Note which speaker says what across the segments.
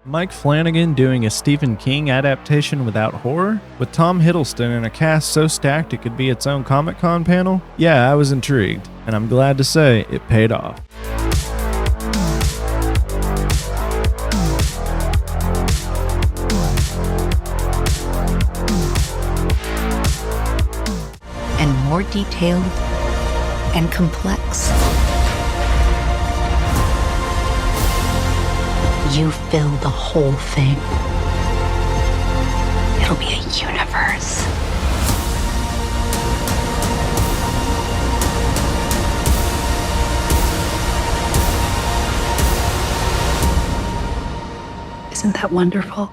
Speaker 1: Mike Flanagan doing a Stephen King adaptation without horror? With Tom Hiddleston in a cast so stacked it could be its own Comic-Con panel? Yeah, I was intrigued, and I'm glad to say it paid off.
Speaker 2: And more detailed and complex. You fill the whole thing. It'll be a universe. Isn't that wonderful?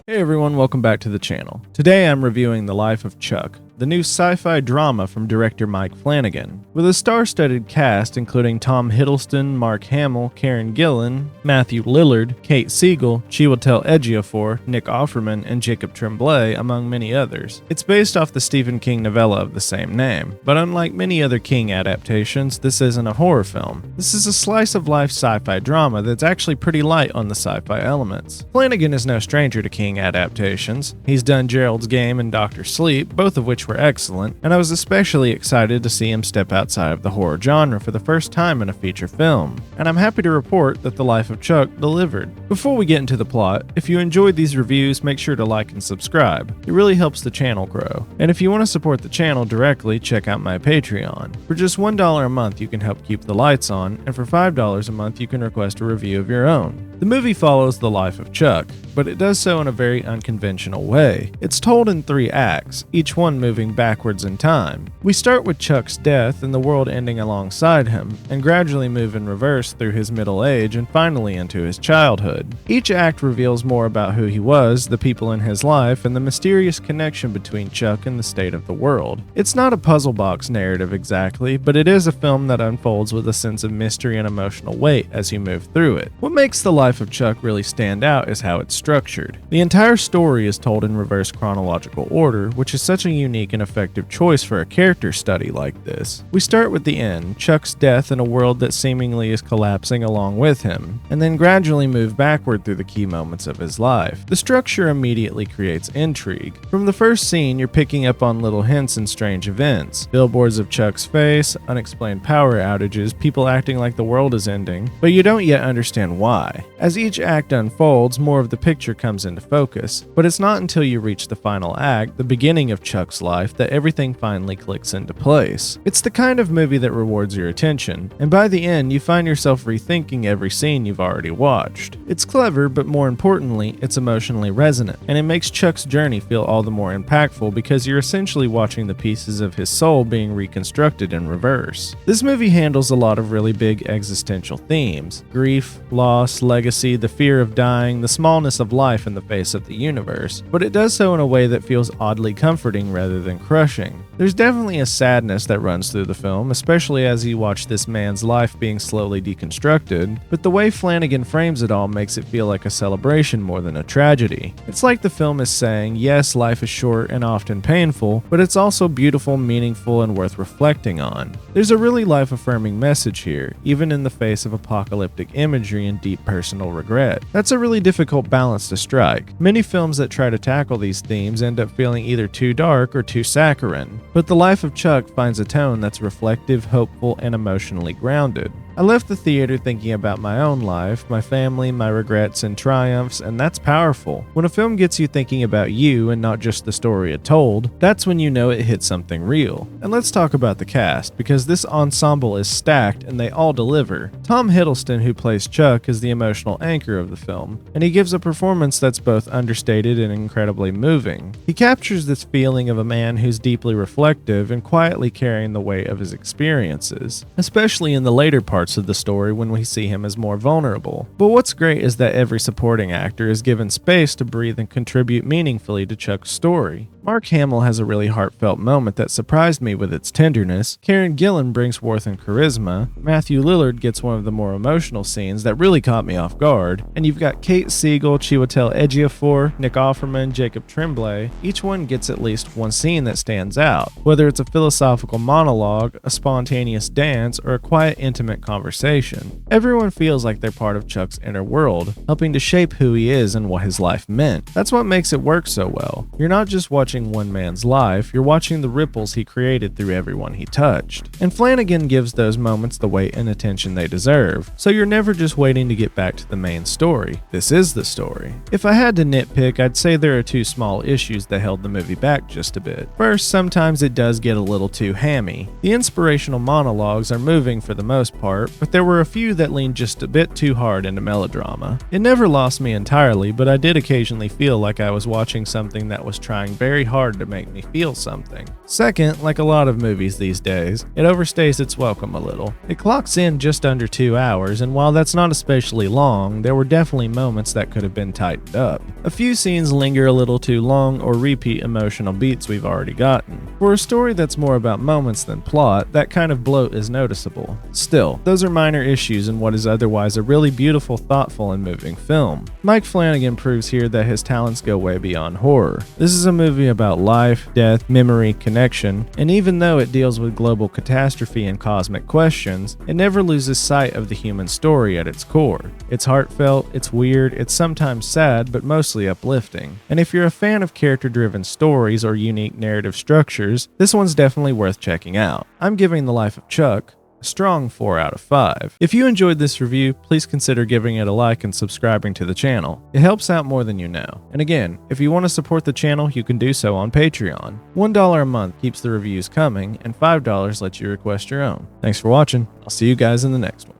Speaker 1: Hey everyone, welcome back to the channel. Today I'm reviewing The Life of Chuck, the new sci-fi drama from director Mike Flanagan. With a star-studded cast including Tom Hiddleston, Mark Hamill, Karen Gillan, Matthew Lillard, Kate Siegel, Chiwetel Ejiofor, Nick Offerman, and Jacob Tremblay, among many others. It's based off the Stephen King novella of the same name, but unlike many other King adaptations, this isn't a horror film. This is a slice-of-life sci-fi drama that's actually pretty light on the sci-fi elements. Flanagan is no stranger to King adaptations. He's done Gerald's Game and Dr. Sleep, both of which were excellent, and I was especially excited to see him step outside of the horror genre for the first time in a feature film. And I'm happy to report that The Life of Chuck delivered. Before we get into the plot, if you enjoyed these reviews, make sure to like and subscribe. It really helps the channel grow. And if you want to support the channel directly, check out my Patreon. For just $1 a month, you can help keep the lights on, and for $5 a month, you can request a review of your own. The movie follows the life of Chuck, but it does so in a very unconventional way. It's told in 3 acts, each one moving backwards in time. We start with Chuck's death and the world ending alongside him, and gradually move in reverse through his middle age and finally into his childhood. Each act reveals more about who he was, the people in his life, and the mysterious connection between Chuck and the state of the world. It's not a puzzle box narrative exactly, but it is a film that unfolds with a sense of mystery and emotional weight as you move through it. What makes The Life of Chuck really stand out is how it's structured. The entire story is told in reverse chronological order, which is such a unique and effective choice for a character study like this. We start with the end, Chuck's death in a world that seemingly is collapsing along with him, and then gradually move backward through the key moments of his life. The structure immediately creates intrigue. From the first scene, you're picking up on little hints and strange events. Billboards of Chuck's face, unexplained power outages, people acting like the world is ending, but you don't yet understand why. As each act unfolds, more of the picture comes into focus, but it's not until you reach the final act, the beginning of Chuck's life, that everything finally clicks into place. It's the kind of movie that rewards your attention, and by the end, you find yourself rethinking every scene you've already watched. It's clever, but more importantly, it's emotionally resonant, and it makes Chuck's journey feel all the more impactful because you're essentially watching the pieces of his soul being reconstructed in reverse. This movie handles a lot of really big existential themes: grief, loss, legacy, the fear of dying, the smallness of life in the face of the universe, but it does so in a way that feels oddly comforting rather than crushing. There's definitely a sadness that runs through the film, especially as you watch this man's life being slowly deconstructed, but the way Flanagan frames it all makes it feel like a celebration more than a tragedy. It's like the film is saying, yes, life is short and often painful, but it's also beautiful, meaningful, and worth reflecting on. There's a really life-affirming message here, even in the face of apocalyptic imagery and deep personal regret. That's a really difficult balance to strike. Many films that try to tackle these themes end up feeling either too dark or too saccharine, but The Life of Chuck finds a tone that's reflective, hopeful, and emotionally grounded. I left the theater thinking about my own life, my family, my regrets and triumphs, and that's powerful. When a film gets you thinking about you and not just the story it told, that's when you know it hit something real. And let's talk about the cast, because this ensemble is stacked and they all deliver. Tom Hiddleston, who plays Chuck, is the emotional anchor of the film, and he gives a performance that's both understated and incredibly moving. He captures this feeling of a man who's deeply reflective and quietly carrying the weight of his experiences, especially in the later parts of the story when we see him as more vulnerable. But what's great is that every supporting actor is given space to breathe and contribute meaningfully to Chuck's story. Mark Hamill has a really heartfelt moment that surprised me with its tenderness, Karen Gillan brings warmth and charisma, Matthew Lillard gets one of the more emotional scenes that really caught me off guard, and you've got Kate Siegel, Chiwetel Ejiofor, Nick Offerman, Jacob Tremblay. Each one gets at least one scene that stands out, whether it's a philosophical monologue, a spontaneous dance, or a quiet, intimate conversation. Everyone feels like they're part of Chuck's inner world, helping to shape who he is and what his life meant. That's what makes it work so well. You're not just watching one man's life, you're watching the ripples he created through everyone he touched. And Flanagan gives those moments the weight and attention they deserve, so you're never just waiting to get back to the main story. This is the story. If I had to nitpick, I'd say there are two small issues that held the movie back just a bit. First, sometimes it does get a little too hammy. The inspirational monologues are moving for the most part, but there were a few that leaned just a bit too hard into melodrama. It never lost me entirely, but I did occasionally feel like I was watching something that was trying very hard to make me feel something. Second, like a lot of movies these days, it overstays its welcome a little. It clocks in just under 2 hours, and while that's not especially long, there were definitely moments that could have been tightened up. A few scenes linger a little too long or repeat emotional beats we've already gotten. For a story that's more about moments than plot, that kind of bloat is noticeable. Still, those are minor issues in what is otherwise a really beautiful, thoughtful, and moving film. Mike Flanagan proves here that his talents go way beyond horror. This is a movie about life, death, memory, connection, and even though it deals with global catastrophe and cosmic questions, it never loses sight of the human story at its core. It's heartfelt, it's weird, it's sometimes sad, but mostly uplifting. And if you're a fan of character-driven stories or unique narrative structures, this one's definitely worth checking out. I'm giving The Life of Chuck a strong 4 out of 5. If you enjoyed this review, please consider giving it a like and subscribing to the channel. It helps out more than you know. And again, if you want to support the channel, you can do so on Patreon. $1 a month keeps the reviews coming, and $5 lets you request your own. Thanks for watching. I'll see you guys in the next one.